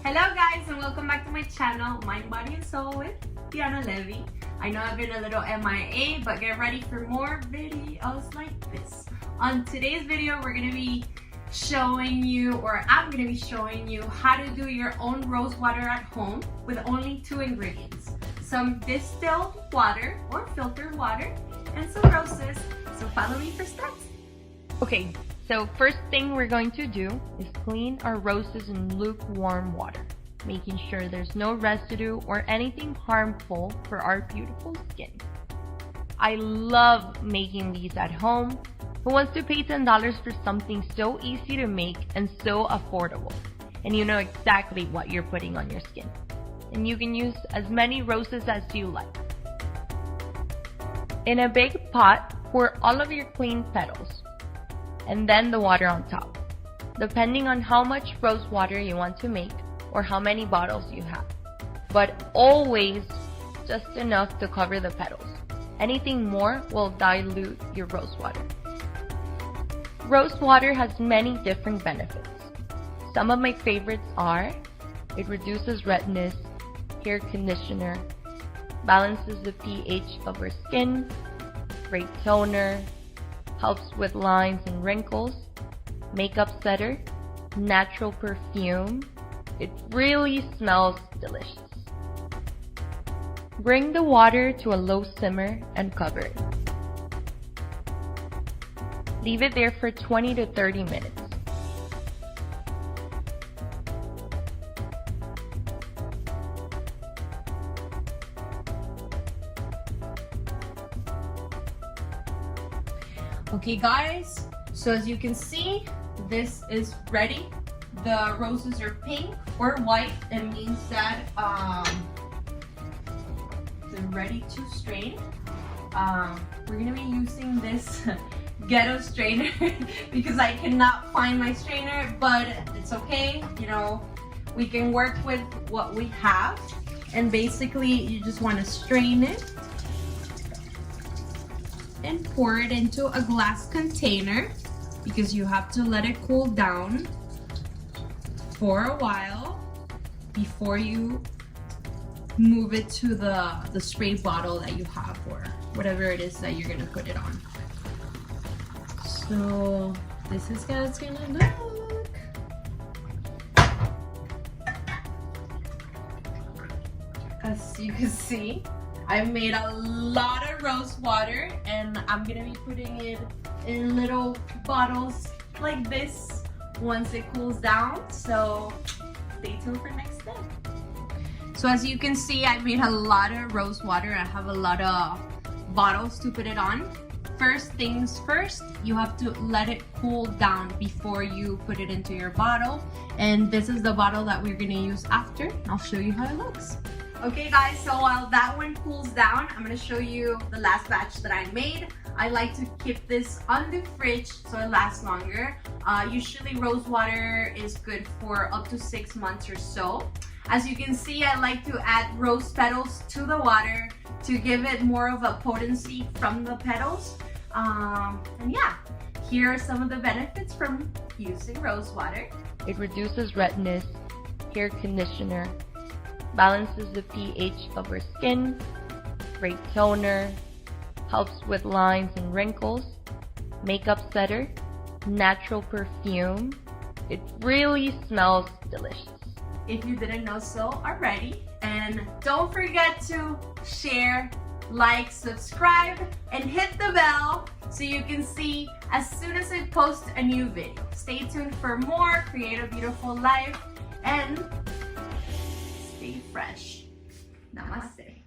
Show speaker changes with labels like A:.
A: Hello guys and welcome back to my channel, Mind, Body and Soul with Diana Levy. I know I've been a little MIA, but get ready for more videos like this. On today's video, we're going to be showing you, or I'm going to be showing you how to do your own rose water at home with only 2 ingredients. Some distilled water or filtered water and some roses. So follow me for steps.
B: Okay, so first thing we're going to do is clean our roses in lukewarm water, making sure there's no residue or anything harmful for our beautiful skin. I love making these at home. Who wants to pay $10 for something so easy to make and so affordable? And you know exactly what you're putting on your skin. And you can use as many roses as you like. In a big pot, pour all of your clean petals and then the water on top, depending on how much rose water you want to make or how many bottles you have. But always just enough to cover the petals. Anything more will dilute your rose water. Rose water has many different benefits. Some of my favorites are: it reduces redness, hair conditioner, balances the pH of our skin, great toner, helps with lines and wrinkles, makeup setter, natural perfume. It really smells delicious. Bring the water to a low simmer and cover it. Leave it there for 20 to 30 minutes.
A: Okay guys, so as you can see, this is ready. The roses are pink or white. It means that they're ready to strain. We're gonna be using this ghetto strainer because I cannot find my strainer, but it's okay. You know, we can work with what we have, and basically you just want to strain it and pour it into a glass container because you have to let it cool down for a while before you move it to the spray bottle that you have or whatever it is that you're gonna put it on. So this is how it's gonna look. As you can see, I made a lot of rose water and I'm gonna be putting it in little bottles like this once it cools down. So stay tuned for next step. So as you can see, I made a lot of rose water. I have a lot of bottles to put it on. First things first, you have to let it cool down before you put it into your bottle. And this is the bottle that we're gonna use after. I'll show you how it looks. Okay guys, so while that one cools down, I'm gonna show you the last batch that I made. I like to keep this on the fridge so it lasts longer. Usually rose water is good for up to 6 months or so. As you can see, I like to add rose petals to the water to give it more of a potency from the petals. And yeah, here are some of the benefits from using rose water.
B: It reduces redness, hair conditioner, balances the pH of our skin, great toner, helps with lines and wrinkles, makeup setter, natural perfume. It really smells delicious.
A: If you didn't know so already. And don't forget to share, like, subscribe, and hit the bell so you can see as soon as I post a new video. Stay tuned for more. Create a beautiful life and stay fresh. Namaste.